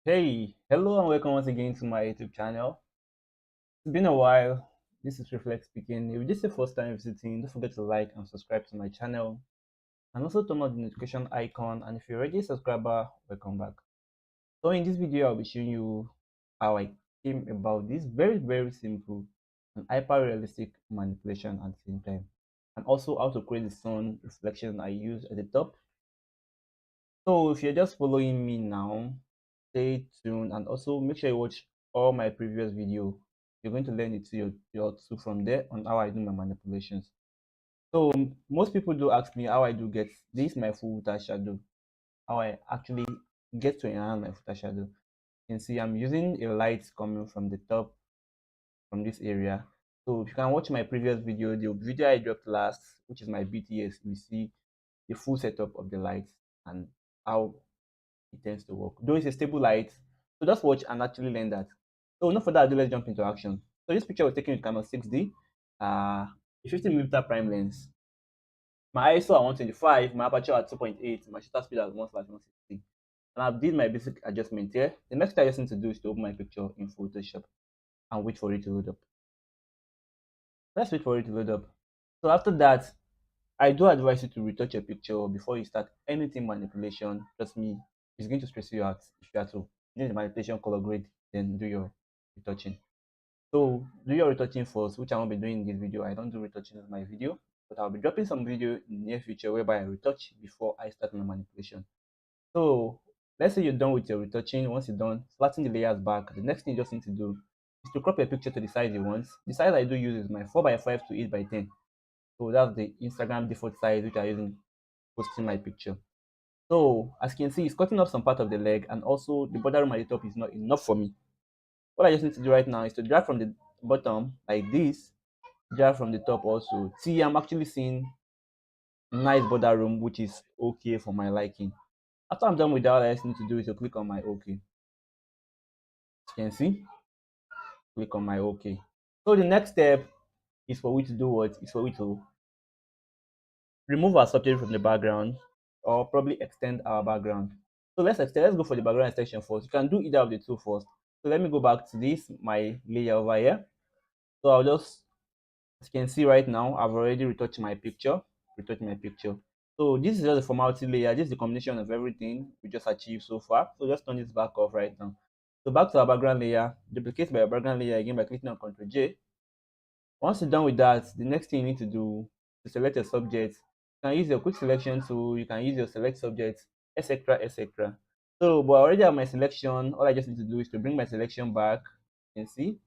Hey, hello and welcome once again to my YouTube channel. It's been a while. This is Reflex speaking. If this is the first time visiting, don't forget to like and subscribe to my channel and also turn on the notification icon. And if you're already a subscriber, welcome back. So in this video, I'll be showing you how I came about this very simple and hyper realistic manipulation at the same time, and also how to create the sun reflection I use at the top. So if you're just following me now, stay tuned and also make sure you watch all my previous video. You're going to learn it to your too from there on how I do my manipulations. So most people do ask me how I do get this my full water shadow, how I actually get to enhance my water shadow. You can see I'm using a light coming from the top from this area. So if you can watch my previous video, the video I dropped last, which is my BTS, you see the full setup of the lights and how it tends to work. Though it's a stable light, so just watch and actually learn that. So no further ado, let's jump into action. So this picture was taken with Canon 6D, a 50mm prime lens. My ISO at 125, my aperture at 2.8, my shutter speed at 1/160. And I've did my basic adjustment here. The next thing I just need to do is to open my picture in Photoshop and wait for it to load up. Let's wait for it to load up. So after that, I do advise you to retouch your picture before you start anything manipulation. Trust me, it's going to stress you out if you are to use the manipulation color grade, then do your retouching. So do your retouching first, which I won't be doing in this video. I don't do retouching in my video, but I'll be dropping some video in the near future whereby I retouch before I start my manipulation. So let's say you're done with your retouching. Once you're done, flatten the layers back. The next thing you just need to do is to crop your picture to the size you want. The size I do use is my 4x5 to 8x10. So that's the Instagram default size which I use in posting my picture. So as you can see, it's cutting off some part of the leg, and also the border room at the top is not enough for me. What I just need to do right now is to drag from the bottom like this, drag from the top also. See, I'm actually seeing nice border room, which is okay for my liking. After I'm done with that, all I just need to do is to click on my OK. As you can see, click on my OK. So the next step is for we to do what? Is for we to remove our subject from the background or probably extend our background. So let's go for the background extension first. You can do either of the two first. So let me go back to this, my layer over here. So I'll just, as you can see right now, I've already retouched my picture, So this is just the formality layer. This is the combination of everything we just achieved so far. So just turn this back off right now. So back to our background layer, duplicate my background layer again by clicking on Ctrl J. Once you're done with that, the next thing you need to do is to select a subject. You can use your quick selection tool, you can use your select subject, etc. etc. So, but I already have my selection. All I just need to do is to bring my selection back. You can see.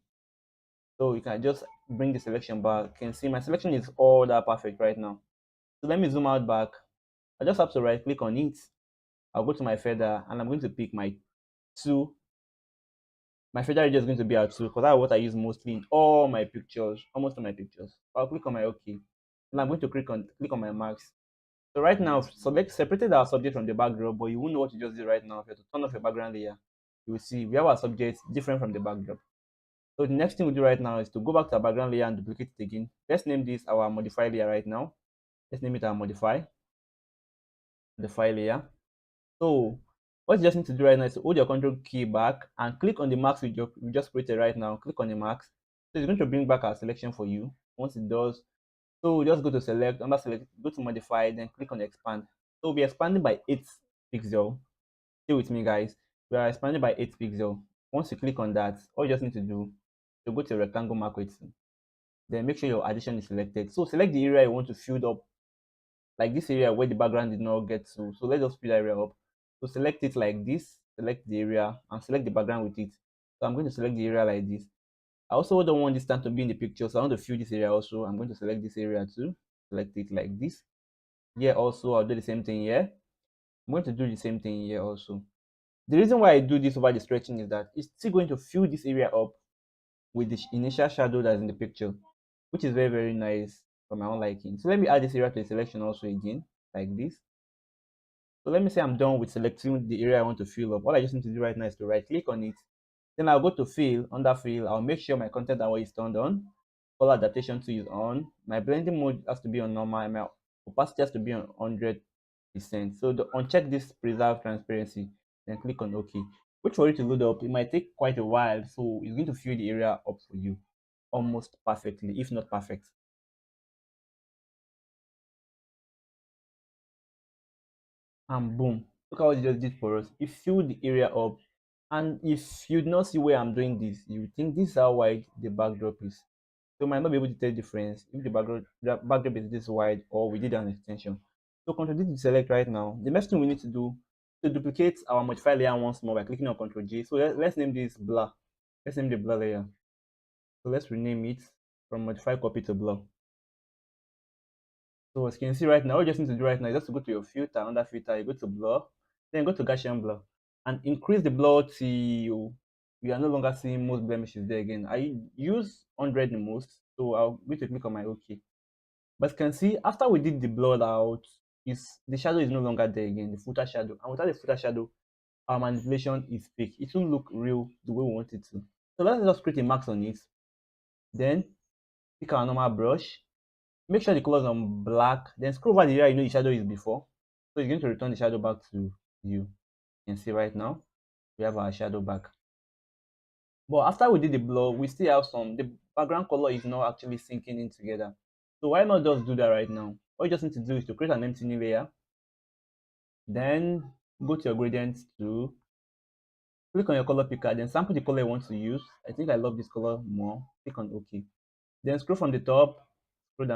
So you can just bring the selection back. You can see my selection is all that perfect right now. So let me zoom out back. I just have to right click on it. I'll go to my feather and I'm going to pick my two. My feather radius is going to be at 2 because that's what I use mostly in all my pictures, almost all my pictures. I'll click on my OK. And I'm going to click on my marks. So right now, separated our subject from the backdrop, but you won't know what you just did right now. If you have to turn off your background layer, you will see we have our subject different from the backdrop. So the next thing we do right now is to go back to our background layer and duplicate it again. Let's name this our modify layer right now. Let's name it our modify layer. So what you just need to do right now is to hold your control key back and click on the marks we just created right now. Click on the marks. So it's going to bring back our selection for you. Once it does, so just go to select, under select, go to modify, then click on expand. So we'll be expanding by 8 pixel. Stay with me, guys. We are expanding by 8 pixel. Once you click on that, all you just need to do is to go to rectangle mark width. Then make sure your addition is selected. So select the area you want to fill up, like this area where the background did not get to. So let's just fill that area up. So select it like this, select the area and select the background with it. So I'm going to select the area like this. I also don't want this stand to be in the picture, so I want to fill this area also. I'm going to select this area too, select it like this. Here also, I'll do the same thing here. I'm going to do the same thing here also. The reason why I do this over the stretching is that it's still going to fill this area up with the initial shadow that's in the picture, which is very nice for my own liking. So let me add this area to the selection also again, like this. So let me say I'm done with selecting the area I want to fill up. All I just need to do right now is to right click on it. Then I'll go to fill, under fill, I'll make sure my content hour is turned on. Color adaptation tool is on. My blending mode has to be on normal, and my opacity has to be on 100%. So uncheck this preserve transparency, then click on OK. Wait for it to load up. It might take quite a while, so it's going to fill the area up for you almost perfectly, if not perfect. And boom, look at what it just did for us. It filled the area up. And if you do not see where I'm doing this, you would think this is how wide the backdrop is. So you might not be able to tell the difference if the backdrop is this wide or we did an extension. So Ctrl D to select right now. The next thing we need to do to duplicate our modify layer once more by clicking on Ctrl J. So let's name this blur. Let's name the blur layer. So let's rename it from modify copy to blur. So as you can see right now, what you just need to do right now is just to go to your filter, under filter, you go to blur, then go to Gaussian blur and increase the blur till you are no longer seeing most blemishes there again. I use 100 the most, so I'll going to click on my OK. But you can see after we did the blur out, is the shadow is no longer there again, the footer shadow. And without the footer shadow, our manipulation is fake. It will look real the way we want it to. So let's just create a mask on it. Then pick our normal brush. Make sure the color is on black. Then scroll over the area you know the shadow is before. So it's going to return the shadow back to you. You can see right now we have our shadow back. But after we did the blur, we still have the background color is not actually sinking in together. So why not just do that right now? All you just need to do is to create an empty new layer. Then go to your gradient tool, click on your color picker, then sample the color you want to use. I think I love this color more. Click on OK. Then scroll from the top, scroll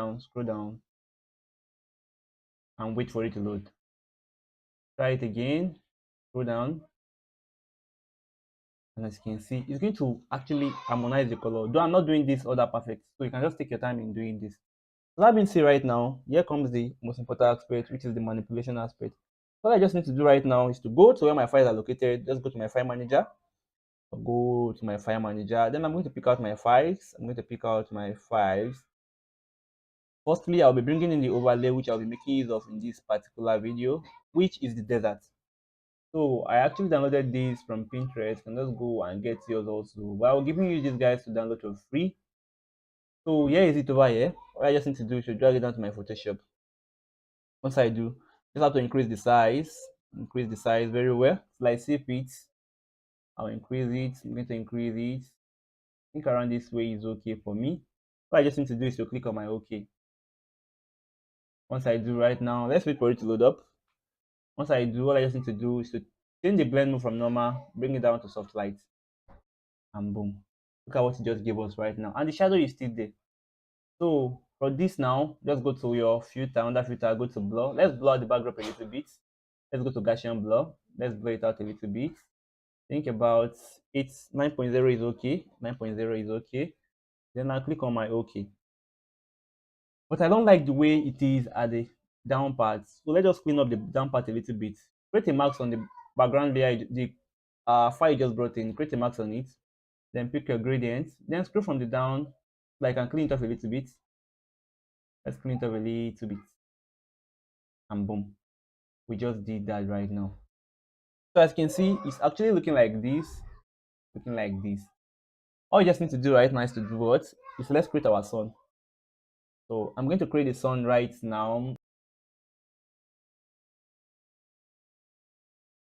down, and wait for it to load. Try it again, scroll down, and as you can see, it's going to actually harmonize the color. Though I'm not doing this all that perfect, so you can just take your time in doing this. So that being said, right now, here comes the most important aspect, which is the manipulation aspect. What I just need to do right now is to go to where my files are located. Just go to my file manager. I'll go to my file manager. Then I'm going to pick out my files. I'm going to pick out my files. Firstly, I'll be bringing in the overlay, which I'll be making use of in this particular video, which is the desert. So I actually downloaded this from Pinterest. You can just go and get yours also. But I'll giving you these guys to download for free. So here is it over here. What I just need to do is to drag it down to my Photoshop. Once I do, just have to increase the size very well. So I save it, I'll increase it. I'm going to increase it. I think around this way is okay for me. What I just need to do is to click on my OK. Once I do right now, let's wait for it to load up. Once I do, what I just need to do is to change the blend mode from normal, bring it down to soft light, and boom. Look at what it just gave us right now. And the shadow is still there. So for this now, just go to your filter, under filter, go to blur. Let's blur the backdrop a little bit. Let's go to Gaussian blur. Let's blur it out a little bit. Think about it. 9.0 is okay. 9.0 is okay. Then I'll click on my OK. But I don't like the way it is at the down part. So let's just clean up the down part a little bit. Create a mask on the background layer, the file you just brought in. Create a mask on it. Then pick your gradient. Then scroll from the down. Like I can clean it up a little bit. Let's clean it up a little bit. And boom. We just did that right now. So as you can see, it's actually looking like this. Looking like this. All you just need to do right now is to do what? Is let's create our sun. So I'm going to create the sun right now.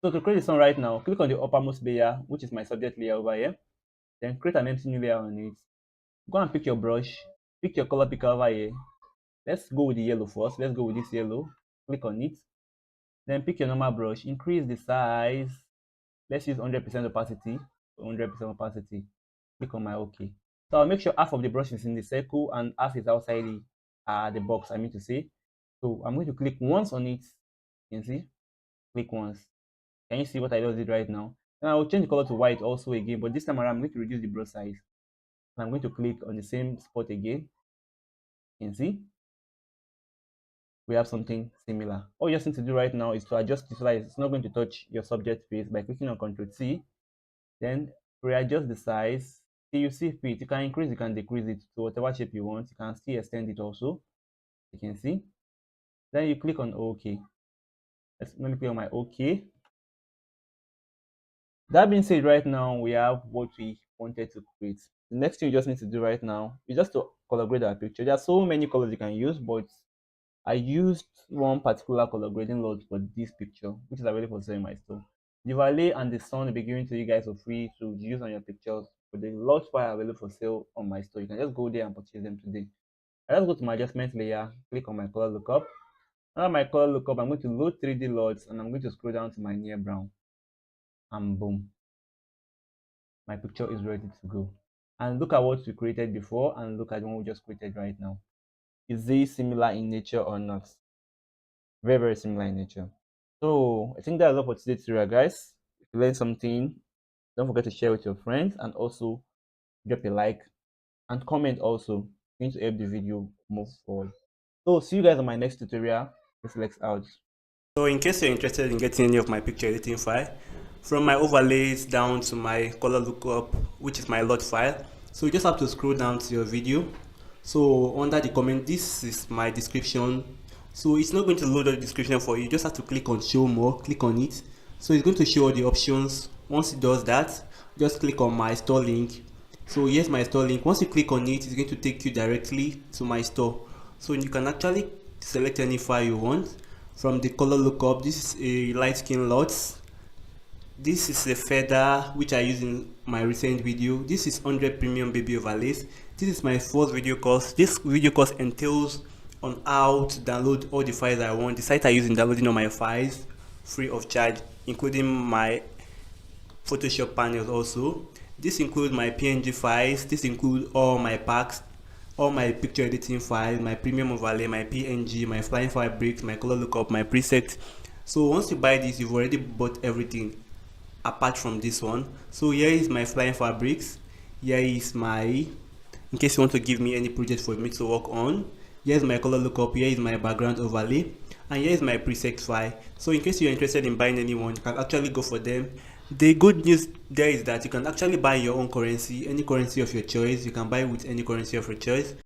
So to create the sun right now, click on the uppermost layer, which is my subject layer over here. Then create an empty new layer on it. Go and pick your brush, pick your color picker over here. Let's go with the yellow first. Let's go with this yellow. Click on it. Then pick your normal brush, increase the size. Let's use 100% opacity. 100% opacity. Click on my OK. So I'll make sure half of the brush is in the circle and half is outside the box, I mean to say. So I'm going to click once on it. You can see, click once. Can you see what I just did right now? And I will change the color to white also again, but this time around I'm going to reduce the brush size. And I'm going to click on the same spot again. You can see we have something similar. All you just need to do right now is to adjust the size. It's not going to touch your subject face by clicking on Ctrl C. Then readjust the size till you see fit. You can increase, you can decrease it to whatever shape you want. You can still extend it also. You can see. Then you click on OK. Let me click on my OK. That being said, right now we have what we wanted to create. The next thing you just need to do right now is just to color grade our picture. There are so many colors you can use, but I used one particular color grading load for this picture, which is available for sale in my store. The overlay and the sun will be given to you guys for free to use on your pictures. With the large file available for sale on my store, you can just go there and purchase them today. I just go to my adjustment layer, click on my color lookup. Now my color lookup, I'm going to load 3D LUTs and I'm going to scroll down to my near brown, and boom, my picture is ready to go. And look at what we created before and look at the one we just created right now. Is this similar in nature or not? Very, very similar in nature. So I think that's all for today's tutorial, guys. If you learned something, don't forget to share with your friends and also drop a like and comment also. It's going to help the video move forward. So see you guys on my next tutorial. Reflex out. So in case you're interested in getting any of my picture editing file, from my overlays down to my color lookup, which is my LUT file, so you just have to scroll down to your video. So under the comment, this is my description. So it's not going to load the description for you. You just have to click on show more, click on it. So it's going to show all the options. Once it does that, just click on my store link. So here's my store link. Once you click on it, it's going to take you directly to my store. So you can actually select any file you want. From the color lookup, this is a light skin LUTs. This is a feather which I use in my recent video. This is 100 premium baby overlays. This is my first video course. This video course entails on how to download all the files I want. The site I use in downloading all my files free of charge, including my Photoshop panels also. This includes my PNG files. This includes all my packs, all my picture editing files, my premium overlay, my PNG, my flying fabrics, my color lookup, my presets. So once you buy this, you've already bought everything apart from this one. So here is my flying fabrics. Here is my, in case you want to give me any project for me to work on. Here's my color lookup. Here is my background overlay, and here is my preset file. So in case you're interested in buying any one, you can actually go for them. The good news there is that you can actually buy your own currency, any currency of your choice. You can buy with any currency of your choice.